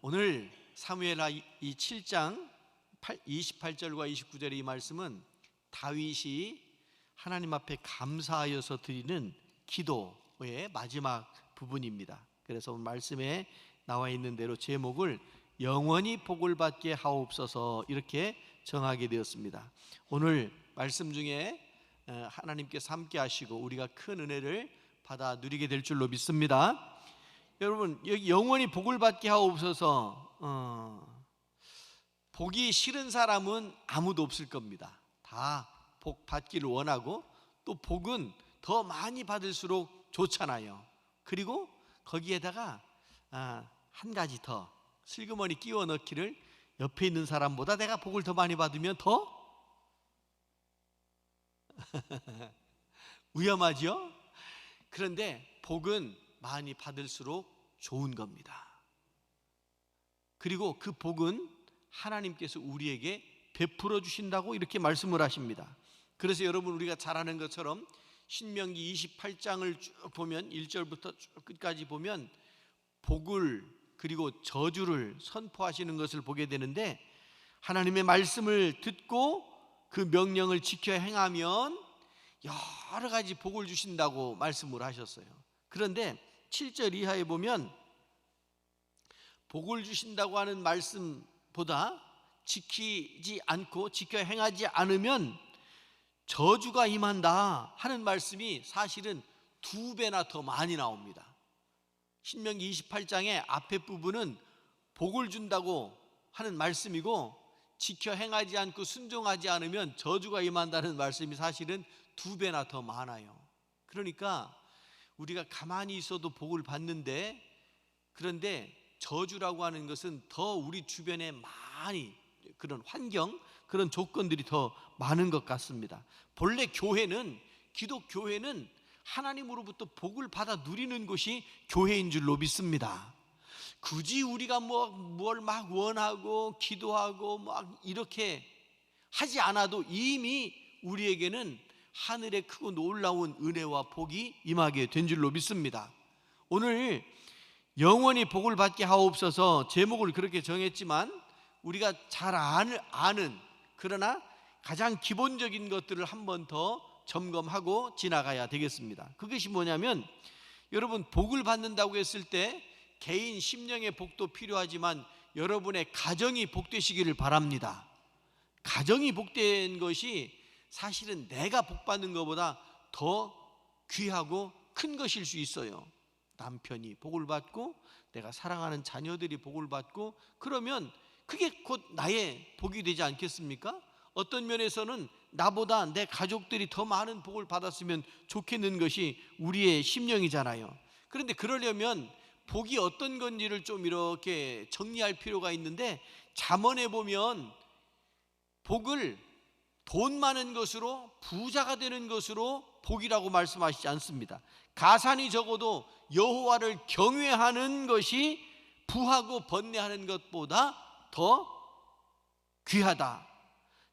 오늘 사무엘하 이 7장 28절과 29절의 이 말씀은 다윗이 하나님 앞에 감사하여서 드리는 기도의 마지막 부분입니다. 그래서 말씀에 나와 있는 대로 제목을 영원히 복을 받게 하옵소서 이렇게 정하게 되었습니다. 오늘 말씀 중에 하나님께서 함께 하시고 우리가 큰 은혜를 받아 누리게 될 줄로 믿습니다. 여러분, 여기 영원히 복을 받게 하옵소서, 복이 싫은 사람은 아무도 없을 겁니다. 다 복 받기를 원하고, 또 복은 더 많이 받을수록 좋잖아요. 그리고 거기에다가 한 가지 더 슬그머니 끼워 넣기를, 옆에 있는 사람보다 내가 복을 더 많이 받으면 더 위험하죠? 그런데 복은 많이 받을수록 좋은 겁니다. 그리고 그 복은 하나님께서 우리에게 베풀어 주신다고 이렇게 말씀을 하십니다. 그래서 여러분, 우리가 잘 아는 것처럼 신명기 28장을 쭉 보면 1절부터 쭉 끝까지 보면 복을 그리고 저주를 선포하시는 것을 보게 되는데, 하나님의 말씀을 듣고 그 명령을 지켜 행하면 여러 가지 복을 주신다고 말씀을 하셨어요. 그런데 7절 이하에 보면 복을 주신다고 하는 말씀보다 지키지 않고 지켜 행하지 않으면 저주가 임한다 하는 말씀이 사실은 2배나 더 많이 나옵니다. 신명기 28장의 앞에 부분은 복을 준다고 하는 말씀이고, 지켜 행하지 않고 순종하지 않으면 저주가 임한다는 말씀이 사실은 2배나 더 많아요. 그러니까 우리가 가만히 있어도 복을 받는데, 그런데 저주라고 하는 것은 더 우리 주변에 많이 그런 환경, 그런 조건들이 더 많은 것 같습니다. 본래 교회는, 기독교회는 하나님으로부터 복을 받아 누리는 것이 교회인 줄로 믿습니다. 굳이 우리가 뭘 막 원하고 기도하고 막 이렇게 하지 않아도 이미 우리에게는 하늘의 크고 놀라운 은혜와 복이 임하게 된 줄로 믿습니다. 오늘 영원히 복을 받게 하옵소서 제목을 그렇게 정했지만, 우리가 잘 아는 그러나 가장 기본적인 것들을 한 번 더 점검하고 지나가야 되겠습니다. 그것이 뭐냐면, 여러분, 복을 받는다고 했을 때 개인 심령의 복도 필요하지만 여러분의 가정이 복되시기를 바랍니다. 가정이 복된 것이 사실은 내가 복받는 것보다 더 귀하고 큰 것일 수 있어요. 남편이 복을 받고 내가 사랑하는 자녀들이 복을 받고, 그러면 그게 곧 나의 복이 되지 않겠습니까? 어떤 면에서는 나보다 내 가족들이 더 많은 복을 받았으면 좋겠는 것이 우리의 심령이잖아요. 그런데 그러려면 복이 어떤 건지를 좀 이렇게 정리할 필요가 있는데, 잠언에 보면 복을 돈 많은 것으로, 부자가 되는 것으로 복이라고 말씀하시지 않습니다. 가산이 적어도 여호와를 경외하는 것이 부하고 번뇌하는 것보다 더 귀하다.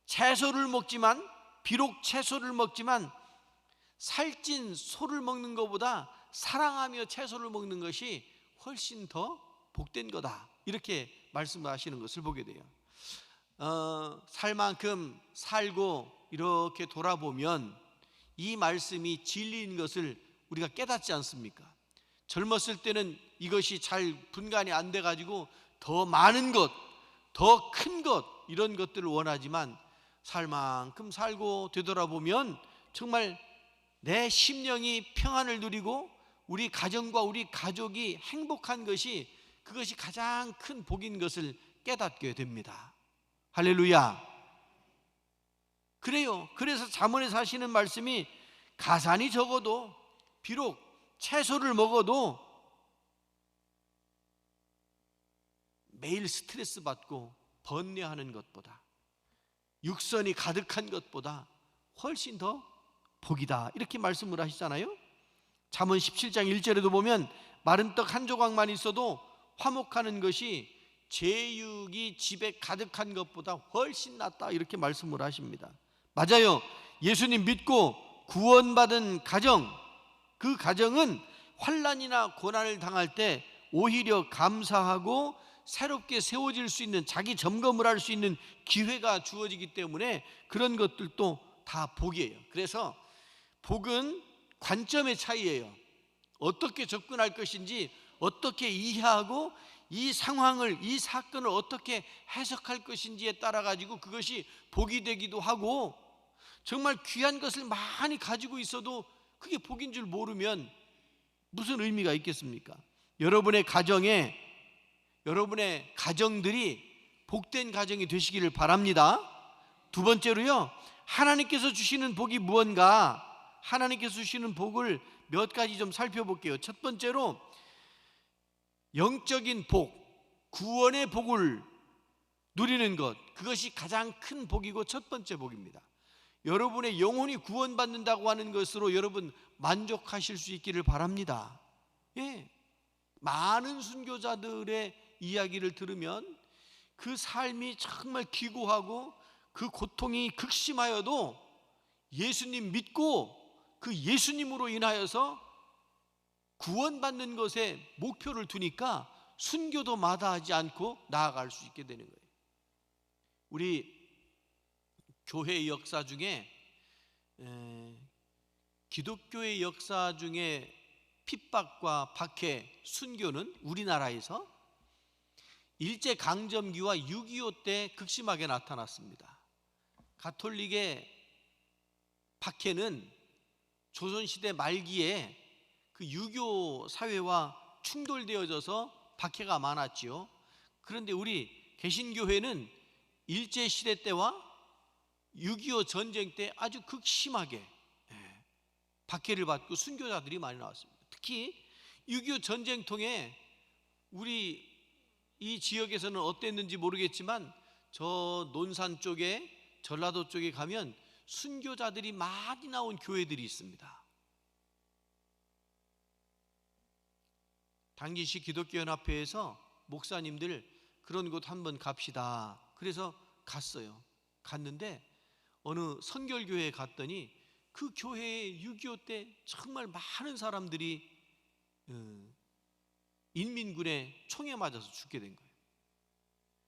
채소를 먹지만, 비록 채소를 먹지만 살찐 소를 먹는 것보다 사랑하며 채소를 먹는 것이 훨씬 더 복된 거다, 이렇게 말씀하시는 것을 보게 돼요. 살 만큼 살고 이렇게 돌아보면 이 말씀이 진리인 것을 우리가 깨닫지 않습니까? 젊었을 때는 이것이 잘 분간이 안 돼가지고 더 많은 것, 더 큰 것, 이런 것들을 원하지만, 살 만큼 살고 되돌아보면 정말 내 심령이 평안을 누리고 우리 가정과 우리 가족이 행복한 것이, 그것이 가장 큰 복인 것을 깨닫게 됩니다. 할렐루야. 그래요. 그래서 잠언에서 하시는 말씀이, 가산이 적어도, 비록 채소를 먹어도 매일 스트레스 받고 번뇌하는 것보다, 육선이 가득한 것보다 훨씬 더 복이다, 이렇게 말씀을 하시잖아요. 잠언 17장 1절에도 보면, 마른 떡 한 조각만 있어도 화목하는 것이 제육이 집에 가득한 것보다 훨씬 낫다, 이렇게 말씀을 하십니다. 맞아요. 예수님 믿고 구원받은 가정, 그 가정은 환난이나 고난을 당할 때 오히려 감사하고 새롭게 세워질 수 있는, 자기 점검을 할 수 있는 기회가 주어지기 때문에 그런 것들도 다 복이에요. 그래서 복은 관점의 차이예요. 어떻게 접근할 것인지, 어떻게 이해하고 이 상황을, 이 사건을 어떻게 해석할 것인지에 따라 가지고 그것이 복이 되기도 하고, 정말 귀한 것을 많이 가지고 있어도 그게 복인 줄 모르면 무슨 의미가 있겠습니까? 여러분의 가정에, 여러분의 가정들이 복된 가정이 되시기를 바랍니다. 두 번째로요, 하나님께서 주시는 복이 무언가, 하나님께서 주시는 복을 몇 가지 좀 살펴볼게요. 첫 번째로 영적인 복, 구원의 복을 누리는 것, 그것이 가장 큰 복이고 첫 번째 복입니다. 여러분의 영혼이 구원받는다고 하는 것으로 여러분 만족하실 수 있기를 바랍니다. 예, 많은 순교자들의 이야기를 들으면 그 삶이 정말 기고하고 그 고통이 극심하여도 예수님 믿고 그 예수님으로 인하여서 구원받는 것에 목표를 두니까 순교도 마다하지 않고 나아갈 수 있게 되는 거예요. 우리 교회의 역사 중에, 기독교의 역사 중에 핍박과 박해, 순교는 우리나라에서 일제강점기와 6.25 때 극심하게 나타났습니다. 가톨릭의 박해는 조선시대 말기에 그 유교 사회와 충돌되어져서 박해가 많았지요. 그런데 우리 개신교회는 일제시대 때와 6.25 전쟁 때 아주 극심하게 박해를 받고 순교자들이 많이 나왔습니다. 특히 6.25 전쟁통에 우리 이 지역에서는 어땠는지 모르겠지만 저 논산 쪽에, 전라도 쪽에 가면 순교자들이 많이 나온 교회들이 있습니다. 당진시 기독교연합회에서 목사님들 그런 곳 한번 갑시다. 그래서 갔어요. 갔는데 어느 선결교회에 갔더니 그 교회에 6.25 때 정말 많은 사람들이 인민군의 총에 맞아서 죽게 된 거예요.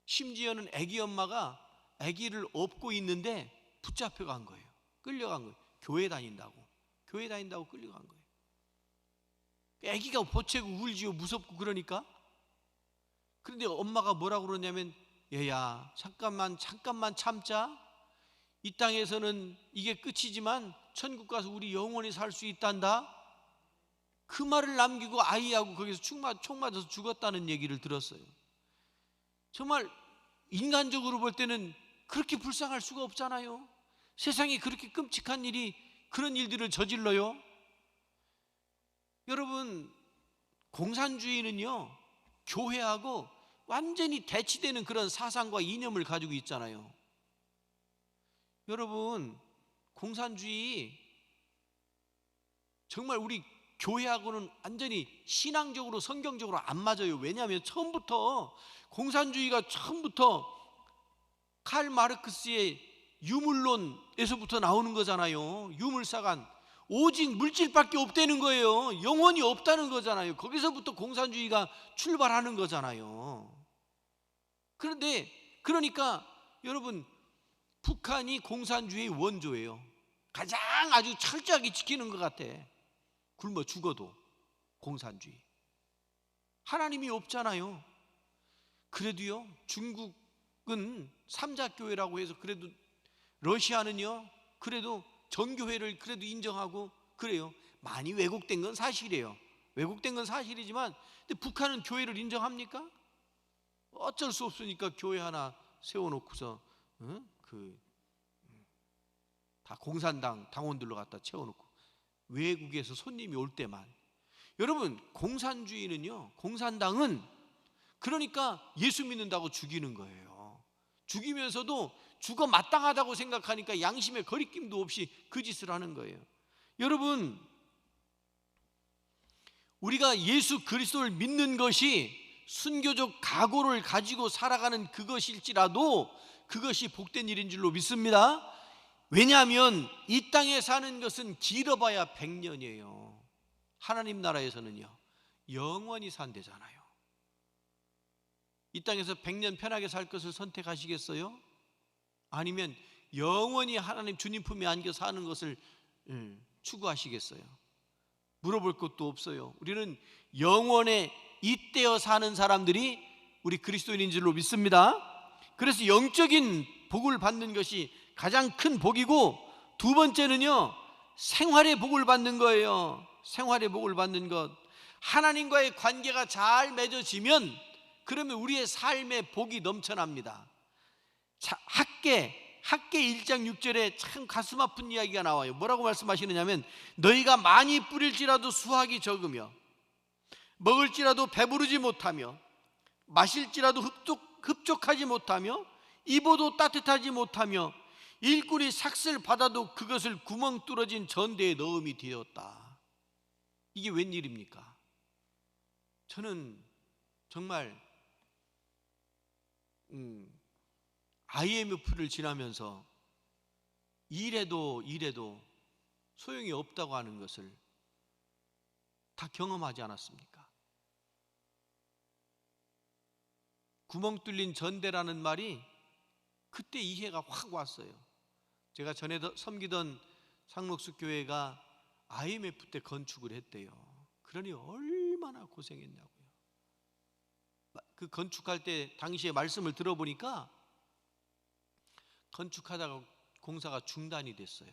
심지어는 아기 엄마가 아기를 업고 있는데 붙잡혀 간 거예요. 끌려간 거예요. 교회 다닌다고 끌려간 거예요. 아기가 보채고 울지요. 무섭고 그러니까. 그런데 엄마가 뭐라고 그러냐면, 얘야 잠깐만 참자. 이 땅에서는 이게 끝이지만 천국 가서 우리 영원히 살 수 있단다. 그 말을 남기고 아이하고 거기서 총 맞아서 죽었다는 얘기를 들었어요. 정말 인간적으로 볼 때는 그렇게 불쌍할 수가 없잖아요. 세상에 그렇게 끔찍한 일이, 그런 일들을 저질러요. 여러분, 공산주의는요 교회하고 완전히 대치되는 그런 사상과 이념을 가지고 있잖아요. 여러분, 공산주의 정말 우리 교회하고는 완전히 신앙적으로, 성경적으로 안 맞아요. 왜냐하면 공산주의가 처음부터 칼 마르크스의 유물론에서부터 나오는 거잖아요. 유물사관, 오직 물질밖에 없다는 거예요. 영혼이 없다는 거잖아요. 거기서부터 공산주의가 출발하는 거잖아요. 그러니까 여러분, 북한이 공산주의의 원조예요. 가장 아주 철저하게 지키는 것 같아. 굶어 죽어도 공산주의. 하나님이 없잖아요. 그래도요, 중국은 삼자교회라고 해서, 그래도 러시아는요 그래도 정교회를 그래도 인정하고 그래요. 많이 왜곡된 건 사실이에요. 왜곡된 건 사실이지만, 근데 북한은 교회를 인정합니까? 어쩔 수 없으니까 교회 하나 세워놓고서 다 공산당 당원들로 갖다 채워놓고 외국에서 손님이 올 때만. 여러분, 공산당은 그러니까 예수 믿는다고 죽이는 거예요. 죽이면서도 죽어 마땅하다고 생각하니까 양심의 거리낌도 없이 그 짓을 하는 거예요. 여러분, 우리가 예수 그리스도를 믿는 것이 순교적 각오를 가지고 살아가는 그것일지라도 그것이 복된 일인 줄로 믿습니다. 왜냐하면 이 땅에 사는 것은 길어봐야 100년이에요. 하나님 나라에서는요 영원히 산대잖아요. 이 땅에서 100년 편하게 살 것을 선택하시겠어요? 아니면 영원히 하나님 주님 품에 안겨 사는 것을 추구하시겠어요? 물어볼 것도 없어요. 우리는 영원에 잇대어 사는 사람들이 우리 그리스도인인 줄로 믿습니다. 그래서 영적인 복을 받는 것이 가장 큰 복이고, 두 번째는요, 생활의 복을 받는 거예요. 생활의 복을 받는 것. 하나님과의 관계가 잘 맺어지면 그러면 우리의 삶의 복이 넘쳐납니다. 학개 1장 6절에 참 가슴 아픈 이야기가 나와요. 뭐라고 말씀하시느냐면, 너희가 많이 뿌릴지라도 수확이 적으며, 먹을지라도 배부르지 못하며, 마실지라도 흡족하지 못하며, 입어도 따뜻하지 못하며, 일꾼이 삭슬 받아도 그것을 구멍 뚫어진 전대에 넣음이 되었다. 이게 웬일입니까? 저는 정말 IMF를 지나면서 일해도 소용이 없다고 하는 것을 다 경험하지 않았습니까? 구멍 뚫린 전대라는 말이 그때 이해가 확 왔어요. 제가 전에 섬기던 상록수 교회가 IMF 때 건축을 했대요. 그러니 얼마나 고생했냐고요. 그 건축할 때 당시에 말씀을 들어보니까 건축하다가 공사가 중단이 됐어요.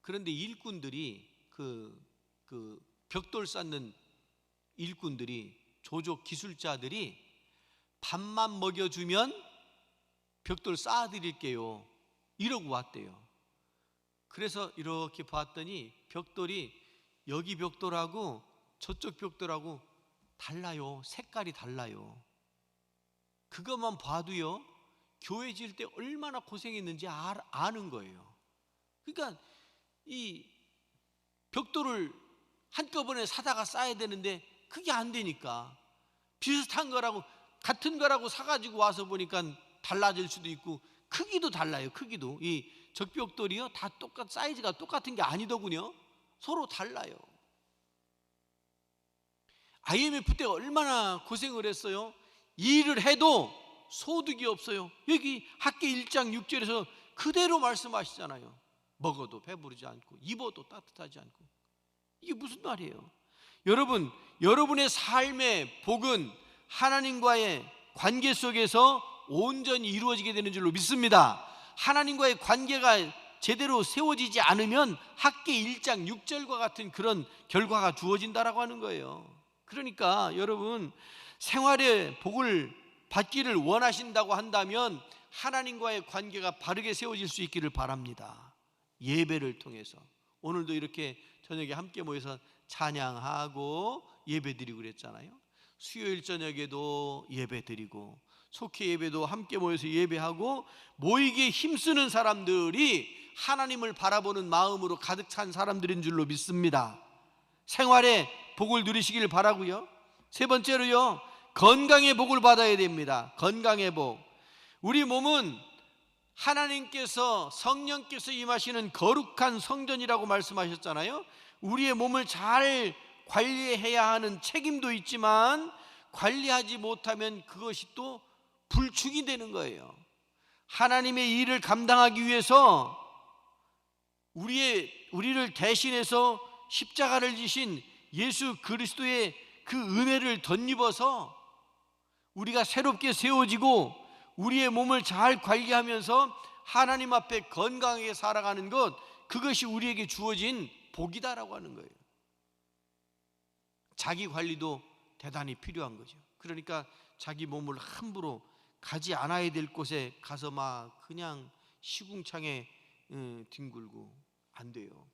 그런데 일꾼들이 그 벽돌 쌓는 일꾼들이, 조족 기술자들이 밥만 먹여주면 벽돌 쌓아드릴게요 이러고 왔대요. 그래서 이렇게 봤더니 벽돌이 여기 벽돌하고 저쪽 벽돌하고 달라요. 색깔이 달라요. 그것만 봐도요, 교회 지을 때 얼마나 고생했는지 아는 거예요. 그러니까 이 벽돌을 한꺼번에 사다가 쌓아야 되는데 그게 안 되니까 비슷한 거라고, 같은 거라고 사가지고 와서 보니까 달라질 수도 있고, 크기도 달라요. 크기도 이 적벽돌이요 다 사이즈가 똑같은 게 아니더군요. 서로 달라요. IMF 때 얼마나 고생을 했어요. 일을 해도 소득이 없어요. 여기 학개 1장 6절에서 그대로 말씀하시잖아요. 먹어도 배부르지 않고, 입어도 따뜻하지 않고. 이게 무슨 말이에요? 여러분, 여러분의 삶의 복은 하나님과의 관계 속에서 온전히 이루어지게 되는 줄로 믿습니다. 하나님과의 관계가 제대로 세워지지 않으면 학개 1장 6절과 같은 그런 결과가 주어진다라고 하는 거예요. 그러니까 여러분, 생활의 복을 받기를 원하신다고 한다면 하나님과의 관계가 바르게 세워질 수 있기를 바랍니다. 예배를 통해서 오늘도 이렇게 저녁에 함께 모여서 찬양하고 예배드리고 그랬잖아요. 수요일 저녁에도 예배드리고, 속회 예배도 함께 모여서 예배하고, 모이기에 힘쓰는 사람들이 하나님을 바라보는 마음으로 가득 찬 사람들인 줄로 믿습니다. 생활의 복을 누리시길 바라고요. 세 번째로요, 건강의 복을 받아야 됩니다. 건강의 복. 우리 몸은 하나님께서, 성령께서 임하시는 거룩한 성전이라고 말씀하셨잖아요. 우리의 몸을 잘 관리해야 하는 책임도 있지만 관리하지 못하면 그것이 또 불충이 되는 거예요. 하나님의 일을 감당하기 위해서 우리를 대신해서 십자가를 지신 예수 그리스도의 그 은혜를 덧입어서 우리가 새롭게 세워지고 우리의 몸을 잘 관리하면서 하나님 앞에 건강하게 살아가는 것, 그것이 우리에게 주어진 복이다라고 하는 거예요. 자기 관리도 대단히 필요한 거죠. 그러니까 자기 몸을 함부로 가지 않아야 될 곳에 가서 막 그냥 시궁창에 뒹굴고 안 돼요.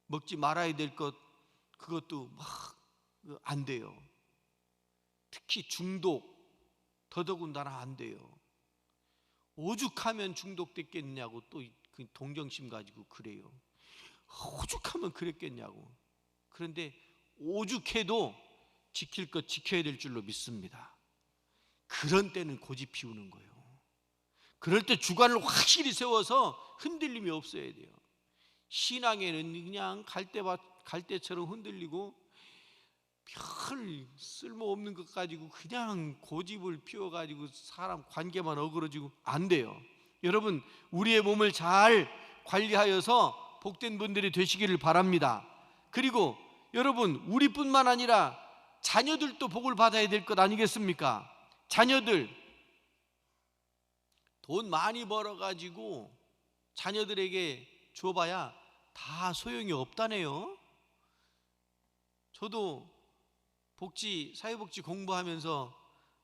먹지 말아야 될 것, 그것도 막 안 돼요. 특히 중독, 더더군다나 안 돼요. 오죽하면 중독됐겠냐고 또 그 동정심 가지고 그래요. 오죽하면 그랬겠냐고. 그런데 오죽해도 지킬 것 지켜야 될 줄로 믿습니다. 그런 때는 고집 피우는 거예요. 그럴 때 주관을 확실히 세워서 흔들림이 없어야 돼요. 신앙에는 그냥 갈대처럼 흔들리고 별 쓸모없는 것 가지고 그냥 고집을 피워가지고 사람 관계만 어그러지고 안 돼요. 여러분, 우리의 몸을 잘 관리하여서 복된 분들이 되시기를 바랍니다. 그리고 여러분, 우리뿐만 아니라 자녀들도 복을 받아야 될 것 아니겠습니까? 자녀들 돈 많이 벌어가지고 자녀들에게 줘봐야 다 소용이 없다네요. 저도 사회복지 공부하면서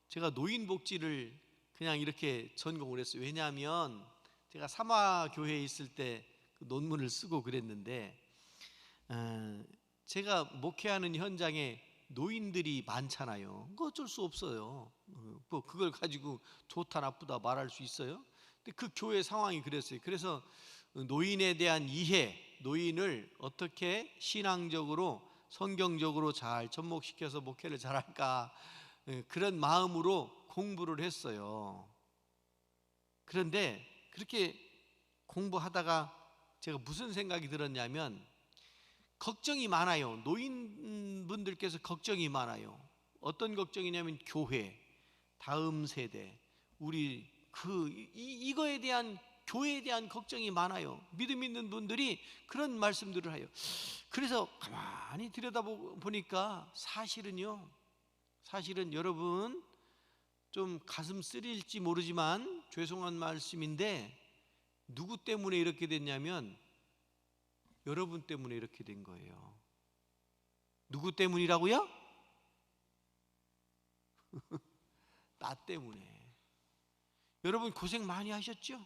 제가 노인복지를 그냥 이렇게 전공을 했어요. 왜냐하면 제가 사마교회에 있을 때 그 논문을 쓰고 그랬는데, 제가 목회하는 현장에 노인들이 많잖아요. 그거 어쩔 수 없어요. 뭐 그걸 가지고 좋다 나쁘다 말할 수 있어요? 근데 그 교회 상황이 그랬어요. 그래서 노인에 대한 이해, 노인을 어떻게 신앙적으로 성경적으로 잘 접목시켜서 목회를 잘할까, 그런 마음으로 공부를 했어요. 그런데 그렇게 공부하다가 제가 무슨 생각이 들었냐면, 걱정이 많아요. 노인분들께서 걱정이 많아요. 어떤 걱정이냐면 교회, 다음 세대, 우리 이거에 대한, 교회에 대한 걱정이 많아요. 믿음 있는 분들이 그런 말씀들을 해요. 그래서 가만히 들여다보니까 사실은 여러분, 좀 가슴 쓰릴지 모르지만 죄송한 말씀인데, 누구 때문에 이렇게 됐냐면 여러분 때문에 이렇게 된 거예요. 누구 때문이라고요? 나 때문에. 여러분 고생 많이 하셨죠?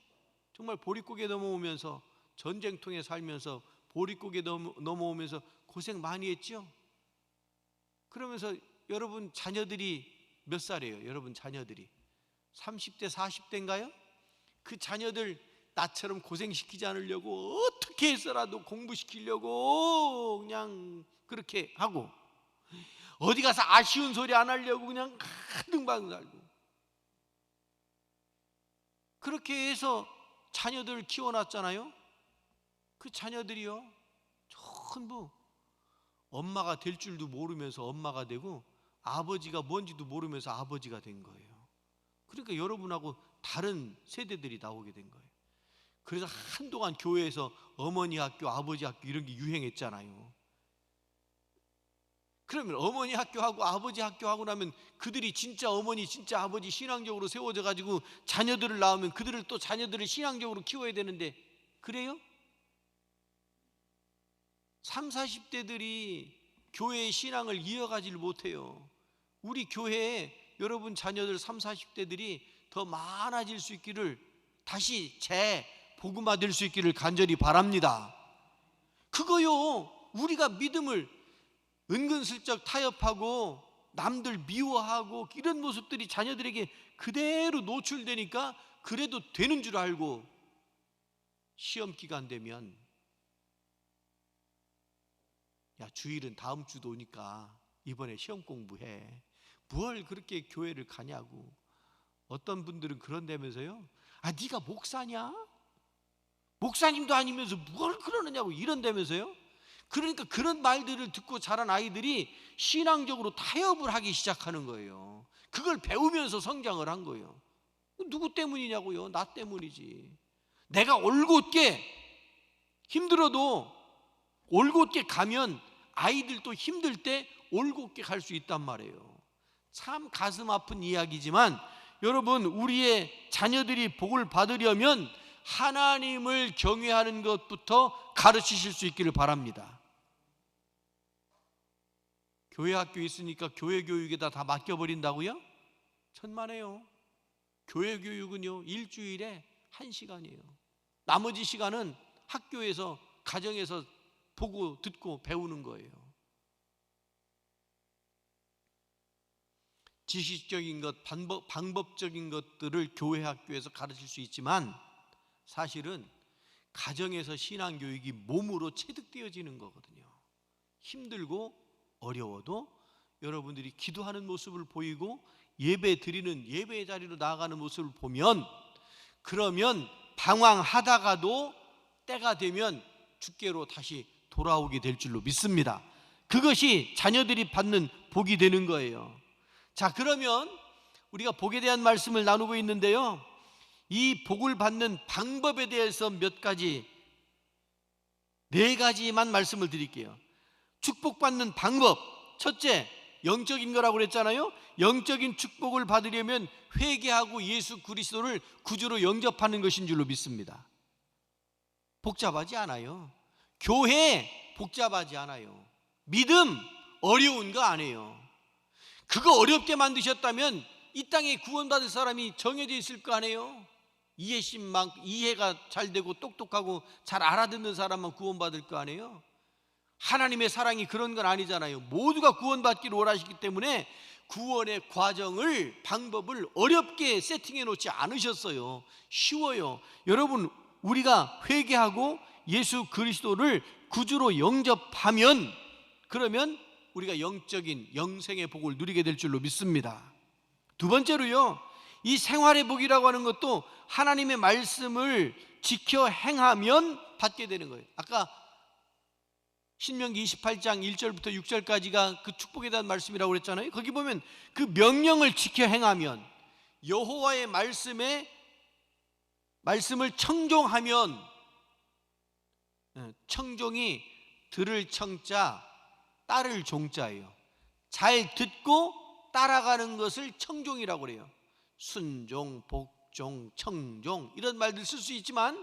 정말 보릿고개 넘어오면서, 전쟁통에 살면서 보릿고개 넘어오면서 고생 많이 했죠? 그러면서 여러분 자녀들이 몇 살이에요? 여러분 자녀들이 30대 40대인가요? 그 자녀들 나처럼 고생시키지 않으려고 어떻게 해서라도 공부시키려고 그냥 그렇게 하고, 어디 가서 아쉬운 소리 안 하려고 그냥 가등방 살고, 그렇게 해서 자녀들을 키워놨잖아요. 그 자녀들이요, 전부 엄마가 될 줄도 모르면서 엄마가 되고, 아버지가 뭔지도 모르면서 아버지가 된 거예요. 그러니까 여러분하고 다른 세대들이 나오게 된 거예요. 그래서 한동안 교회에서 어머니 학교, 아버지 학교 이런 게 유행했잖아요. 그러면 어머니 학교하고 아버지 학교하고 나면 그들이 진짜 어머니 진짜 아버지 신앙적으로 세워져 가지고 자녀들을 낳으면 그들을 또 자녀들을 신앙적으로 키워야 되는데, 그래요? 30, 40대들이 교회의 신앙을 이어가지를 못해요. 우리 교회에 여러분 자녀들 30, 40대들이 더 많아질 수 있기를, 다시 복음화될 수 있기를 간절히 바랍니다. 그거요, 우리가 믿음을 은근슬쩍 타협하고 남들 미워하고 이런 모습들이 자녀들에게 그대로 노출되니까 그래도 되는 줄 알고 시험 기간 되면, 야 주일은 다음 주도 오니까 이번에 시험 공부해, 뭘 그렇게 교회를 가냐고. 어떤 분들은 그런다면서요, 아 네가 목사냐? 목사님도 아니면서 뭘 그러느냐고 이런다면서요. 그러니까 그런 말들을 듣고 자란 아이들이 신앙적으로 타협을 하기 시작하는 거예요. 그걸 배우면서 성장을 한 거예요. 누구 때문이냐고요? 나 때문이지. 내가 올곧게 힘들어도 올곧게 가면 아이들도 힘들 때 올곧게 갈 수 있단 말이에요. 참 가슴 아픈 이야기지만 여러분, 우리의 자녀들이 복을 받으려면 하나님을 경외하는 것부터 가르치실 수 있기를 바랍니다. 교회 학교 있으니까 교회 교육에다 다 맡겨버린다고요? 천만에요. 교회 교육은요, 일주일에 1시간이에요. 나머지 시간은 학교에서, 가정에서 보고 듣고 배우는 거예요. 지식적인 것, 방법적인 것들을 교회 학교에서 가르칠 수 있지만 사실은 가정에서 신앙교육이 몸으로 체득되어지는 거거든요. 힘들고 어려워도 여러분들이 기도하는 모습을 보이고 예배 드리는, 예배의 자리로 나아가는 모습을 보면, 그러면 방황하다가도 때가 되면 주께로 다시 돌아오게 될 줄로 믿습니다. 그것이 자녀들이 받는 복이 되는 거예요. 자, 그러면 우리가 복에 대한 말씀을 나누고 있는데요, 이 복을 받는 방법에 대해서 몇 가지, 네 가지만 말씀을 드릴게요. 축복받는 방법, 첫째, 영적인 거라고 그랬잖아요. 영적인 축복을 받으려면 회개하고 예수 그리스도를 구주로 영접하는 것인 줄로 믿습니다. 복잡하지 않아요. 교회 복잡하지 않아요. 믿음 어려운 거 아니에요. 그거 어렵게 만드셨다면 이 땅에 구원받을 사람이 정해져 있을 거 아니에요. 이해가 잘 되고 똑똑하고 잘 알아듣는 사람만 구원받을 거 아니에요. 하나님의 사랑이 그런 건 아니잖아요. 모두가 구원받기를 원하시기 때문에 구원의 과정을, 방법을 어렵게 세팅해 놓지 않으셨어요. 쉬워요. 여러분, 우리가 회개하고 예수 그리스도를 구주로 영접하면, 그러면 우리가 영적인 영생의 복을 누리게 될 줄로 믿습니다. 두 번째로요, 이 생활의 복이라고 하는 것도 하나님의 말씀을 지켜 행하면 받게 되는 거예요. 아까 신명기 28장 1절부터 6절까지가 그 축복에 대한 말씀이라고 그랬잖아요. 거기 보면 그 명령을 지켜 행하면, 여호와의 말씀을 청종하면, 청종이 들을 청자, 따를 종자예요. 잘 듣고 따라가는 것을 청종이라고 그래요. 순종, 복종, 청종 이런 말들 쓸 수 있지만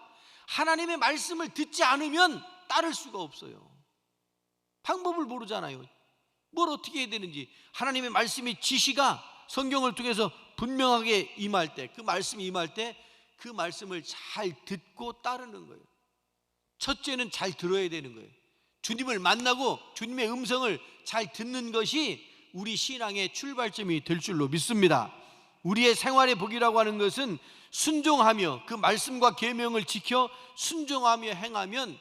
하나님의 말씀을 듣지 않으면 따를 수가 없어요. 방법을 모르잖아요. 뭘 어떻게 해야 되는지. 하나님의 말씀의 지시가 성경을 통해서 분명하게 임할 때, 그 말씀이 임할 때 그 말씀을 잘 듣고 따르는 거예요. 첫째는 잘 들어야 되는 거예요. 주님을 만나고 주님의 음성을 잘 듣는 것이 우리 신앙의 출발점이 될 줄로 믿습니다. 우리의 생활의 복이라고 하는 것은 순종하며 그 말씀과 계명을 지켜 순종하며 행하면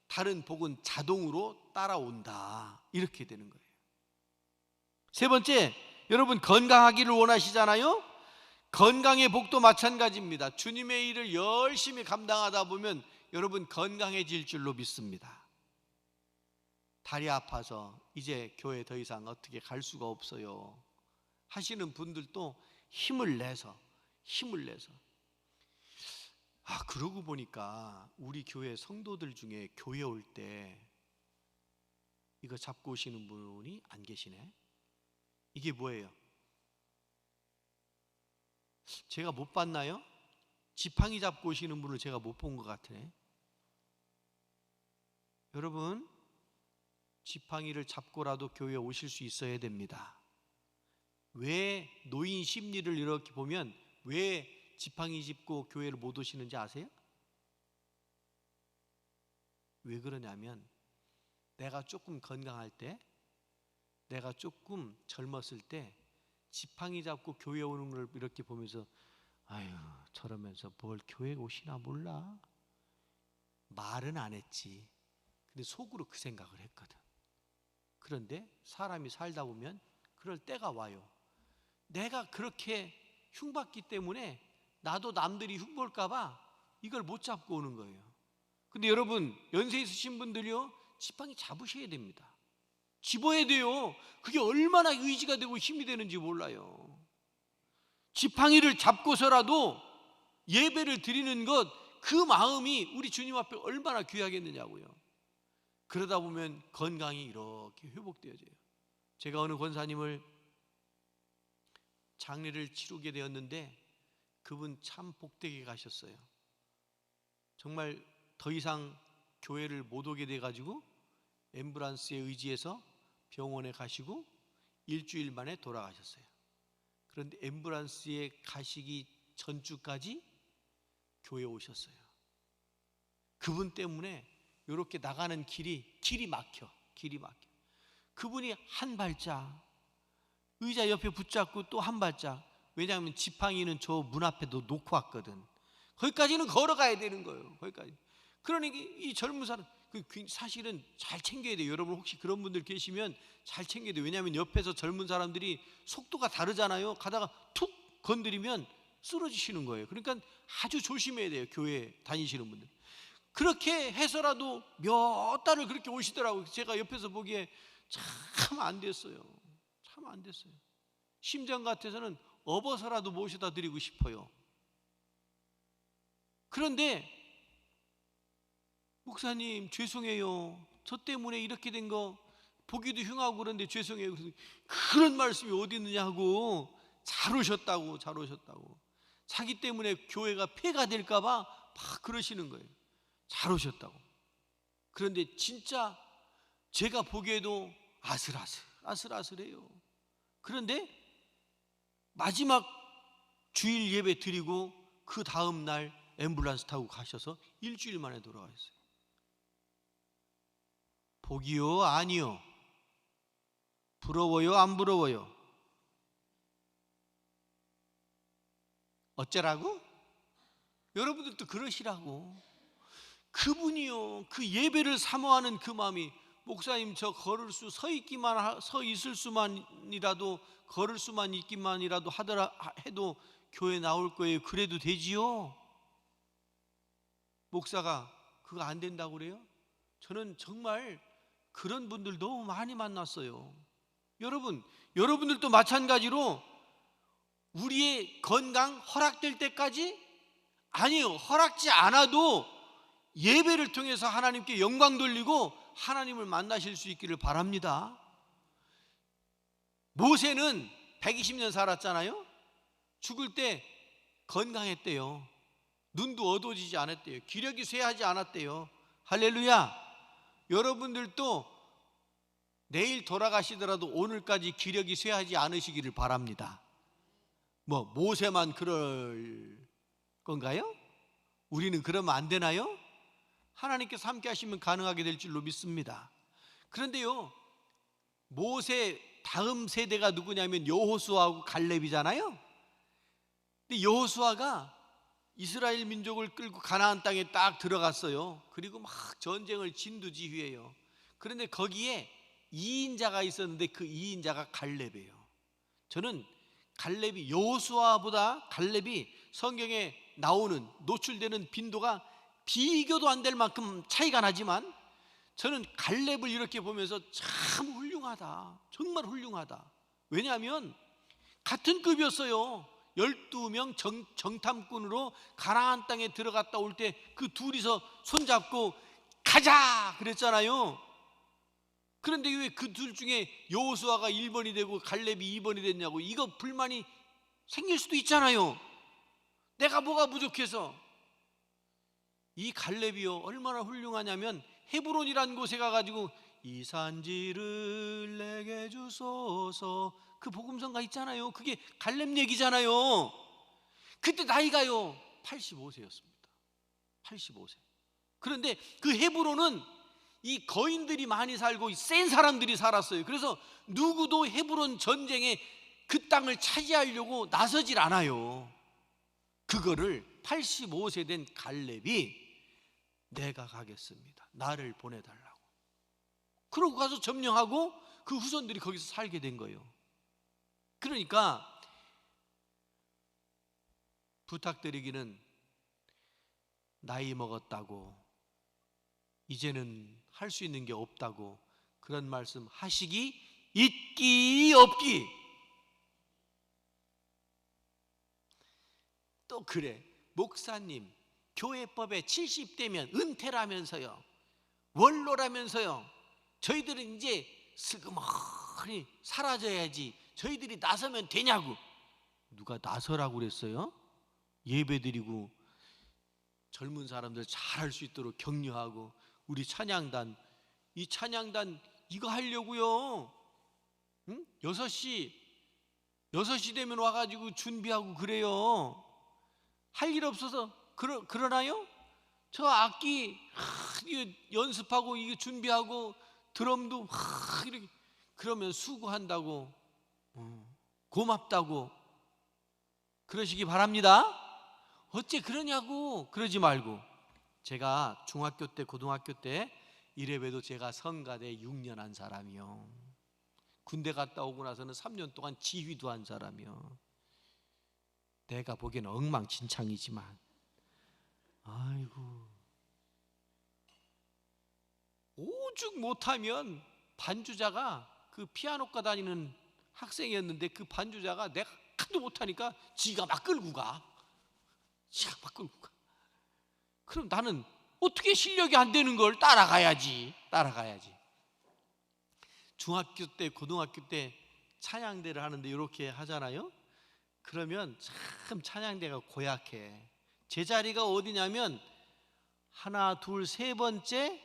다른 복은 자동으로 따라온다, 이렇게 되는 거예요. 세 번째, 여러분 건강하기를 원하시잖아요. 건강의 복도 마찬가지입니다. 주님의 일을 열심히 감당하다 보면 여러분 건강해질 줄로 믿습니다. 다리 아파서 이제 교회 더 이상 어떻게 갈 수가 없어요 하시는 분들도 힘을 내서 그러고 보니까 우리 교회 성도들 중에 교회 올 때 이거 잡고 오시는 분이 안 계시네. 이게 뭐예요? 제가 못 봤나요? 지팡이 잡고 오시는 분을 제가 못 본 것 같으네. 여러분, 지팡이를 잡고라도 교회에 오실 수 있어야 됩니다. 왜 노인 심리를 이렇게 보면 왜 지팡이 짚고 교회를 못 오시는지 아세요? 왜 그러냐면 내가 조금 건강할 때, 내가 조금 젊었을 때 지팡이 잡고 교회 오는 걸 이렇게 보면서 아유, 저러면서 뭘 교회 오시나 몰라. 말은 안 했지. 근데 속으로 그 생각을 했거든. 그런데 사람이 살다 보면 그럴 때가 와요. 내가 그렇게 흉받기 때문에 나도 남들이 흉볼까 봐 이걸 못 잡고 오는 거예요. 근데 여러분, 연세 있으신 분들이요, 지팡이 잡으셔야 됩니다. 집어야 돼요. 그게 얼마나 의지가 되고 힘이 되는지 몰라요. 지팡이를 잡고서라도 예배를 드리는 것, 그 마음이 우리 주님 앞에 얼마나 귀하겠느냐고요. 그러다 보면 건강이 이렇게 회복되어져요. 제가 어느 권사님을 장례를 치르게 되었는데 그분 참 복되게 가셨어요. 정말 더 이상 교회를 못 오게 돼가지고 앰뷸런스에 의지해서 병원에 가시고 일주일 만에 돌아가셨어요. 그런데 앰뷸런스에 가시기 전주까지 교회에 오셨어요. 그분 때문에 이렇게 나가는 길이 막혀. 그분이 한 발짝 의자 옆에 붙잡고 또 한 발짝, 왜냐하면 지팡이는 저 문 앞에도 놓고 왔거든. 거기까지는 걸어가야 되는 거예요. 거기까지. 그러니 이 젊은 사람, 사실은 잘 챙겨야 돼요. 여러분 혹시 그런 분들 계시면 잘 챙겨야 돼요. 왜냐하면 옆에서 젊은 사람들이 속도가 다르잖아요. 가다가 툭 건드리면 쓰러지시는 거예요. 그러니까 아주 조심해야 돼요. 교회 다니시는 분들. 그렇게 해서라도 몇 달을 그렇게 오시더라고요. 제가 옆에서 보기에 참 안 됐어요. 참 안 됐어요. 심정 같아서는 업어서라도 모셔다 드리고 싶어요. 그런데 목사님 죄송해요. 저 때문에 이렇게 된 거 보기도 흉하고 그런데 죄송해요. 그런 말씀이 어디 있느냐고. 잘 오셨다고. 자기 때문에 교회가 폐가 될까 봐 막 그러시는 거예요. 잘 오셨다고. 그런데 진짜 제가 보기에도 아슬아슬해요. 그런데 마지막 주일 예배 드리고 그 다음 날 앰뷸런스 타고 가셔서 일주일 만에 돌아가셨어요. 복이요? 아니요? 부러워요? 안 부러워요? 어쩌라고? 여러분들도 그러시라고. 그분이요, 그 예배를 사모하는 그 마음이, 목사님 저 서 있을 수만이라도, 걸을 수만 있기만이라도 하더라 해도 교회 나올 거예요. 그래도 되지요? 목사가 그거 안 된다고 그래요? 저는 정말 그런 분들 너무 많이 만났어요. 여러분들도 마찬가지로 우리의 건강 허락될 때까지, 아니요, 허락지 않아도 예배를 통해서 하나님께 영광 돌리고 하나님을 만나실 수 있기를 바랍니다. 모세는 120년 살았잖아요. 죽을 때 건강했대요. 눈도 어두워지지 않았대요. 기력이 쇠하지 않았대요. 할렐루야. 여러분들도 내일 돌아가시더라도 오늘까지 기력이 쇠하지 않으시기를 바랍니다. 모세만 그럴 건가요? 우리는 그러면 안 되나요? 하나님께서 함께 하시면 가능하게 될 줄로 믿습니다. 그런데요, 모세 다음 세대가 누구냐면 여호수아하고 갈렙이잖아요. 근데 여호수아가 이스라엘 민족을 끌고 가나안 땅에 딱 들어갔어요. 그리고 막 전쟁을 진두지휘해요. 그런데 거기에 2인자가 있었는데 그 2인자가 갈렙이에요. 저는 갈렙이, 여호수아보다 갈렙이 성경에 나오는, 노출되는 빈도가 비교도 안 될 만큼 차이가 나지만, 저는 갈렙을 이렇게 보면서 참 훌륭하다, 정말 훌륭하다. 왜냐하면 같은 급이었어요. 12명 정탐꾼으로 가나안 땅에 들어갔다 올 때 그 둘이서 손잡고 가자 그랬잖아요. 그런데 왜 그 둘 중에 여호수아가 1번이 되고 갈렙이 2번이 됐냐고. 이거 불만이 생길 수도 있잖아요. 내가 뭐가 부족해서. 이 갈렙이요, 얼마나 훌륭하냐면 헤브론이라는 곳에 가가지고 이 산지를 내게 주소서, 그 복음성가 있잖아요. 그게 갈렙 얘기잖아요. 그때 나이가요 85세였습니다 85세. 그런데 그 헤브론은 이 거인들이 많이 살고 센 사람들이 살았어요. 그래서 누구도 헤브론 전쟁에 그 땅을 차지하려고 나서질 않아요. 그거를 85세 된 갈렙이 내가 가겠습니다, 나를 보내달라고. 그러고 가서 점령하고 그 후손들이 거기서 살게 된 거예요. 그러니까 부탁드리기는, 나이 먹었다고 이제는 할 수 있는 게 없다고 그런 말씀 하시기 있기 없기. 또 그래, 목사님 교회법에 70대면 은퇴라면서요, 원로라면서요, 저희들은 이제 슬그머니 사라져야지, 저희들이 나서면 되냐고. 누가 나서라고 그랬어요? 예배드리고 젊은 사람들 잘할 수 있도록 격려하고, 우리 찬양단, 이 찬양단 이거 하려고요. 6시 되면 와가지고 준비하고 그래요. 할 일 없어서 그러나요? 저 악기 연습하고 이게 준비하고 드럼도 이렇게, 그러면 수고한다고, 고맙다고 그러시기 바랍니다. 어째 그러냐고 그러지 말고. 제가 중학교 때, 고등학교 때 이래봬도 제가 성가대 6년 한 사람이요, 군대 갔다 오고 나서는 3년 동안 지휘도 한 사람이요. 내가 보기에는 엉망진창이지만, 아이고, 오죽 못하면 반주자가 그 피아노과 다니는 학생이었는데 그 반주자가 내가 하도 못하니까 지가 막 끌고 가. 지가 막 끌고 가. 그럼 나는 어떻게 실력이 안 되는 걸 따라가야지. 중학교 때, 고등학교 때 찬양대를 하는데 이렇게 하잖아요. 그러면 참 찬양대가 고약해. 제자리가 어디냐면 하나, 둘, 세 번째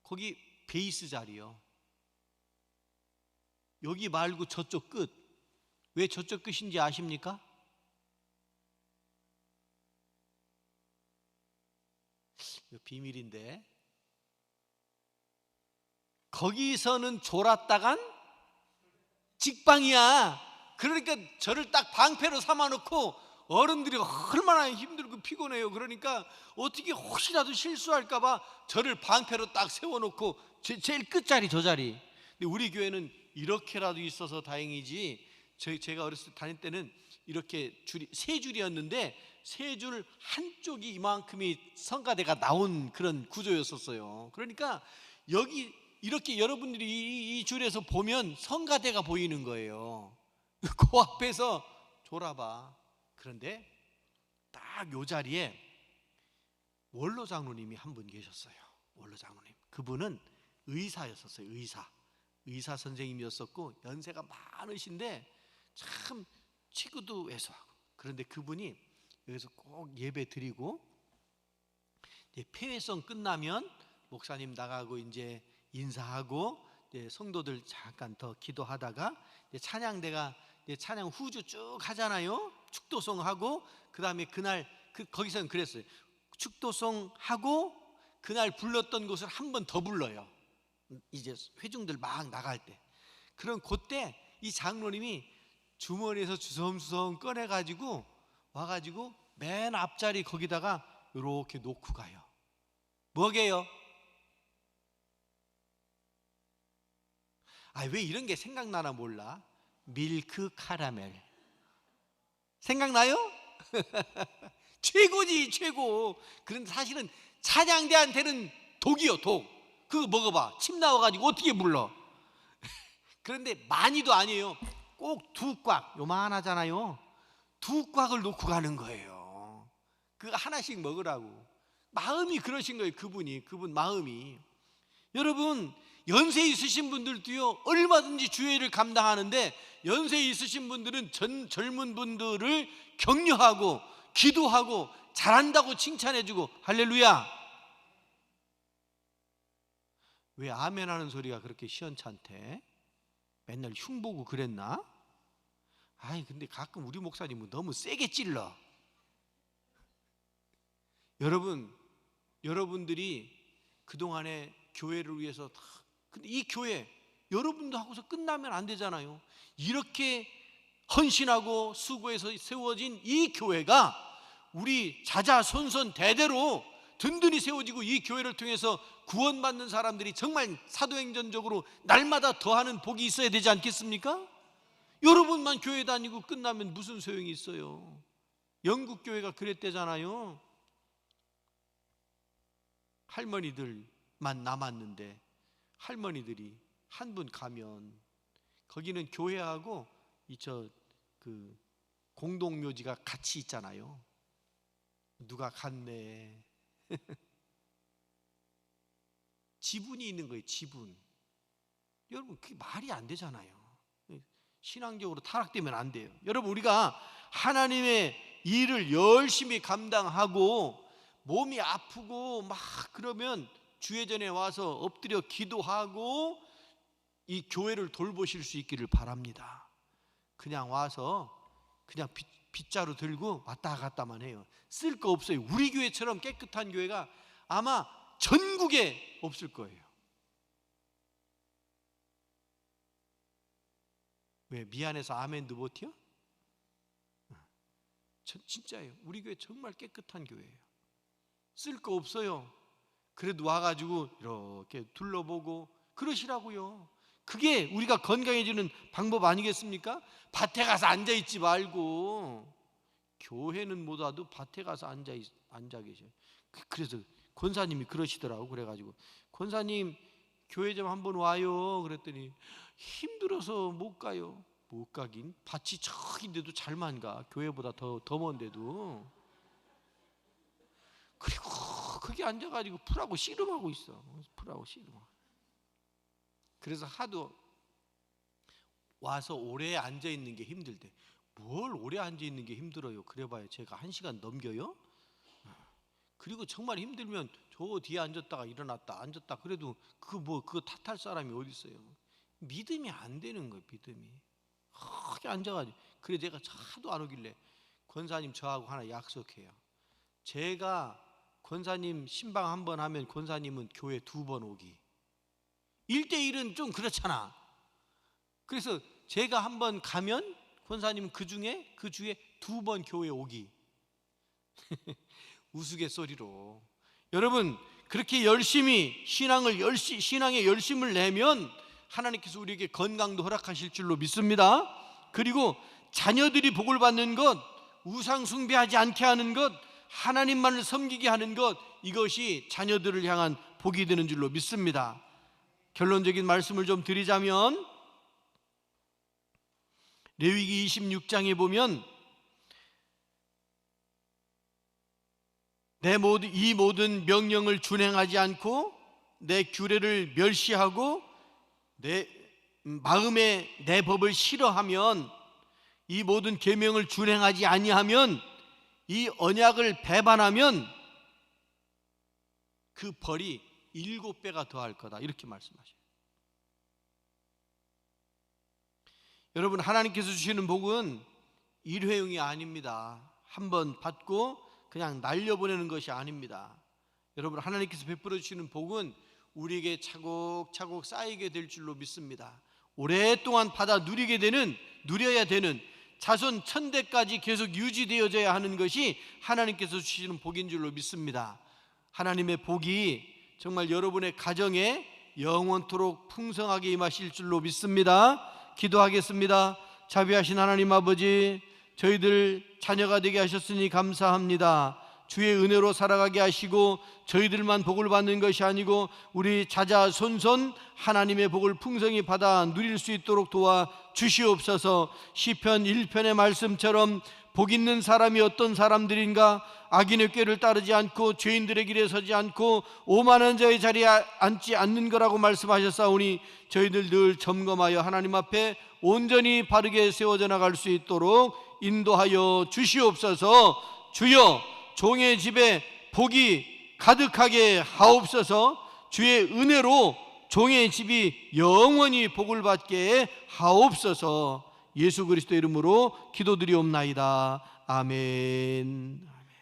거기 베이스 자리요. 여기 말고 저쪽 끝. 왜 저쪽 끝인지 아십니까? 이거 비밀인데 거기서는 졸았다간 직방이야. 그러니까 저를 딱 방패로 삼아놓고 어른들이 얼마나 힘들고 피곤해요. 그러니까 어떻게 혹시라도 실수할까봐 저를 방패로 딱 세워놓고 제일 끝자리 저 자리. 근데 우리 교회는 이렇게라도 있어서 다행이지. 제가 어렸을 때 다닐 때는 이렇게 줄이 세 줄이었는데 세 줄 한쪽이 이만큼이 성가대가 나온 그런 구조였었어요. 그러니까 여기 이렇게 여러분들이 이 줄에서 보면 성가대가 보이는 거예요. 그 앞에서 졸아봐. 그런데 딱 요 자리에 원로 장로님이 한 분 계셨어요. 원로 장로님. 그분은 의사였었어요. 의사 선생님이었었고 연세가 많으신데 참 치구도 왜소하고. 그런데 그분이 여기서 꼭 예배 드리고 이제 폐회성 끝나면 목사님 나가고 이제 인사하고 이제 성도들 잠깐 더 기도하다가 이제 찬양대가 이제 찬양 후주 쭉 하잖아요. 축도송 하고 그다음에 그날 거기서는 그랬어요. 축도송 하고 그날 불렀던 곳을 한 번 더 불러요. 이제 회중들 막 나갈 때. 그럼 그때 이 장로님이 주머니에서 주섬주섬 꺼내가지고 와가지고 맨 앞자리 거기다가 이렇게 놓고 가요. 뭐게요? 왜 이런 게 생각나나 몰라. 밀크 카라멜 생각나요? 최고지 최고. 그런데 사실은 찬양대한테는 독이요 독. 그거 먹어봐. 침 나와가지고 어떻게 불러. 그런데 많이도 아니에요. 꼭 두 꽉 요만하잖아요. 두 꽉을 놓고 가는 거예요. 그거 하나씩 먹으라고. 마음이 그러신 거예요. 그분 마음이. 여러분 연세 있으신 분들도요 얼마든지 주의를 감당하는데 연세 있으신 분들은 젊은 분들을 격려하고 기도하고 잘한다고 칭찬해주고 할렐루야. 왜 아멘 하는 소리가 그렇게 시원찮대? 맨날 흉보고 그랬나? 근데 가끔 우리 목사님은 너무 세게 찔러. 여러분들이 그동안에 교회를 위해서 다, 근데 이 교회 여러분도 하고서 끝나면 안 되잖아요. 이렇게 헌신하고 수고해서 세워진 이 교회가 우리 자자손손 대대로 든든히 세워지고 이 교회를 통해서 구원받는 사람들이 정말 사도행전적으로 날마다 더하는 복이 있어야 되지 않겠습니까? 여러분만 교회 다니고 끝나면 무슨 소용이 있어요? 영국 교회가 그랬대잖아요. 할머니들만 남았는데 할머니들이 한 분 가면 거기는 교회하고 그 공동묘지가 같이 있잖아요. 누가 갔네. 지분이 있는 거예요. 지분. 여러분 그게 말이 안 되잖아요. 신앙적으로 타락되면 안 돼요. 여러분 우리가 하나님의 일을 열심히 감당하고 몸이 아프고 막 그러면 주회전에 와서 엎드려 기도하고 이 교회를 돌보실 수 있기를 바랍니다. 그냥 와서 그냥 빗자루 들고 왔다 갔다만 해요. 쓸 거 없어요. 우리 교회처럼 깨끗한 교회가 아마 전국에 없을 거예요. 왜 미안해서 아멘도 못해요? 진짜예요. 우리 교회 정말 깨끗한 교회예요. 쓸 거 없어요. 그래도 와가지고 이렇게 둘러보고 그러시라고요. 그게 우리가 건강해지는 방법 아니겠습니까? 밭에 가서 앉아있지 말고. 교회는 못 와도 밭에 가서 앉아 계셔요. 그래서 권사님이 그러시더라고. 그래가지고 권사님 교회 좀 한번 와요. 그랬더니 힘들어서 못 가요. 못 가긴, 밭이 저긴데도 잘만 가. 교회보다 더 먼데도. 그리고 거기 앉아가지고 풀하고 씨름하고 있어. 풀하고 씨름하고. 그래서 하도 와서 오래 앉아 있는 게 힘들대. 뭘 오래 앉아 있는 게 힘들어요. 그래봐야 제가 1시간 넘겨요. 그리고 정말 힘들면 저 뒤에 앉았다가 일어났다 앉았다 그래도 그거 탓할 사람이 어디 있어요. 믿음이 안 되는 거예요. 믿음이. 거기 앉아가지고. 그래 제가 하도 안 오길래 권사님 저하고 하나 약속해요. 제가 권사님 신방 한 번 하면 권사님은 교회 2번 오기. 1대1은 좀 그렇잖아. 그래서 제가 한 번 가면 권사님은 그 주에 2번 교회 오기. 우스갯소리로. 여러분 그렇게 열심히 신앙의 열심을 내면 하나님께서 우리에게 건강도 허락하실 줄로 믿습니다. 그리고 자녀들이 복을 받는 것, 우상 숭배하지 않게 하는 것, 하나님만을 섬기게 하는 것, 이것이 자녀들을 향한 복이 되는 줄로 믿습니다. 결론적인 말씀을 좀 드리자면 레위기 26장에 보면 이 모든 명령을 준행하지 않고 내 규례를 멸시하고 내 마음에 내 법을 싫어하면, 이 모든 계명을 준행하지 아니하면, 이 언약을 배반하면 그 벌이 7배가 더할 거다, 이렇게 말씀하셔요. 여러분 하나님께서 주시는 복은 일회용이 아닙니다. 한번 받고 그냥 날려보내는 것이 아닙니다. 여러분 하나님께서 베풀어 주시는 복은 우리에게 차곡차곡 쌓이게 될 줄로 믿습니다. 오랫동안 누려야 되는 자손 천대까지 계속 유지되어져야 하는 것이 하나님께서 주시는 복인 줄로 믿습니다. 하나님의 복이 정말 여러분의 가정에 영원토록 풍성하게 임하실 줄로 믿습니다. 기도하겠습니다. 자비하신 하나님 아버지, 저희들 자녀가 되게 하셨으니 감사합니다. 주의 은혜로 살아가게 하시고 저희들만 복을 받는 것이 아니고 우리 자자손손 하나님의 복을 풍성히 받아 누릴 수 있도록 도와 주시옵소서. 시편 1편의 말씀처럼 복 있는 사람이 어떤 사람들인가? 악인의 꾀를 따르지 않고 죄인들의 길에 서지 않고 오만한 자의 자리에 앉지 않는 거라고 말씀하셨사오니 저희들 늘 점검하여 하나님 앞에 온전히 바르게 세워져 나갈 수 있도록 인도하여 주시옵소서. 주여, 종의 집에 복이 가득하게 하옵소서. 주의 은혜로 종의 집이 영원히 복을 받게 하옵소서. 예수 그리스도 이름으로 기도드리옵나이다. 아멘.